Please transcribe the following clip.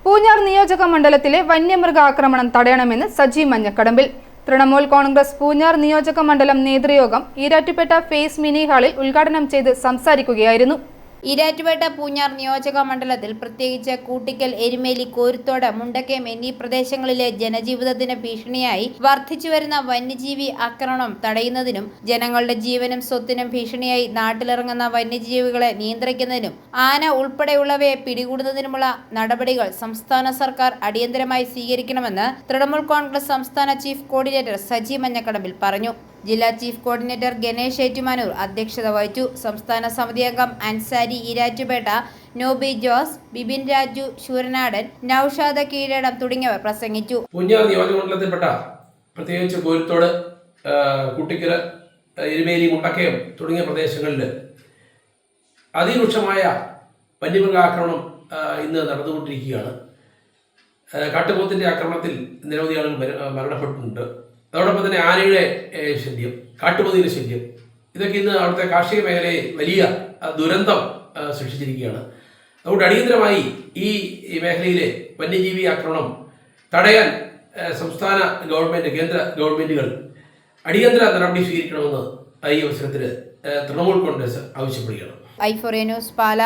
പൂഞ്ഞാർ നിയോജക മണ്ഡലത്തിലെ വന്യമൃഗാക്രമണം തടയണമെന്ന് സജി മഞ്ഞക്കടമ്പിൽ. തൃണമൂൽ കോൺഗ്രസ് പൂഞ്ഞാർ നിയോജക മണ്ഡലം നേതൃയോഗം ഈരാറ്റുപേട്ട ഫേസ് മിനി ഹാളിൽ ഉദ്ഘാടനം ചെയ്ത് സംസാരിക്കുകയായിരുന്നു. ഈരാറ്റുപേട്ട പൂഞ്ഞാർ നിയോജക മണ്ഡലത്തിൽ പ്രത്യേകിച്ച് കൂട്ടിക്കൽ, എരുമേലി, കോരുത്തോട്, മുണ്ടക്കയം എന്നീ പ്രദേശങ്ങളിലെ ജനജീവിതത്തിന് ഭീഷണിയായി വർദ്ധിച്ചുവരുന്ന വന്യജീവി ആക്രമണം തടയുന്നതിനും ജനങ്ങളുടെ ജീവനും സ്വത്തിനും ഭീഷണിയായി നാട്ടിലിറങ്ങുന്ന വന്യജീവികളെ നിയന്ത്രിക്കുന്നതിനും ആന ഉൾപ്പെടെയുള്ളവയെ പിടികൂടുന്നതിനുമുള്ള നടപടികൾ സംസ്ഥാന സർക്കാർ അടിയന്തരമായി സ്വീകരിക്കണമെന്ന് തൃണമൂൽ കോൺഗ്രസ് സംസ്ഥാന ചീഫ് കോർഡിനേറ്റർ സജി മഞ്ഞക്കടമ്പിൽ പറഞ്ഞു. ജില്ലാ ചീഫ് കോർഡിനേറ്റർ ഗണേഷ് ഏറ്റുമാനൂർ അധ്യക്ഷത വഹിച്ചു. സംസ്ഥാന സമിതി അംഗം അൻസാരി ഈരാറ്റുപേട്ട, നോബി ജോസ്, ബിബിൻ രാജു ശൂരനാടൻ, നൌഷാദ കീഴടം തുടങ്ങിയവർ പ്രസംഗിച്ചു. പൂഞ്ഞാർ നിയോജകമണ്ഡലത്തിൽപ്പെട്ട പ്രത്യേകിച്ച് കോരുത്തോട്, കൂട്ടിക്കൽ, എരുമേലി, മുണ്ടക്കയം തുടങ്ങിയ പ്രദേശങ്ങളിൽ അതിരൂക്ഷമായ വന്യമൃഗാക്രമണം ഇന്ന് നടന്നുകൊണ്ടിരിക്കുകയാണ്. കാട്ടുപോത്തിന്റെ ആക്രമണത്തിൽ നിരവധി ആളുകൾ മരണപ്പെട്ടിട്ടുണ്ട്. അതോടൊപ്പം തന്നെ ആനയുടെ ശല്യം, കാട്ടുപന്നിയുടെ ശല്യം, ഇതൊക്കെ ഇന്ന് അവിടുത്തെ കാർഷിക മേഖലയെ വലിയ ദുരന്തം സൃഷ്ടിച്ചിരിക്കുകയാണ്. അതുകൊണ്ട് അടിയന്തരമായി ഈ മേഖലയിലെ വന്യജീവി ആക്രമണം തടയാൻ സംസ്ഥാന ഗവൺമെൻറ്, കേന്ദ്ര ഗവൺമെൻറ്റുകൾ അടിയന്തര നടപടി സ്വീകരിക്കണമെന്ന് ഈ അവസരത്തിൽ തൃണമൂൽ കോൺഗ്രസ് ആവശ്യപ്പെടുകയാണ്. ഐഫോറിയ ന്യൂസ്, പാല.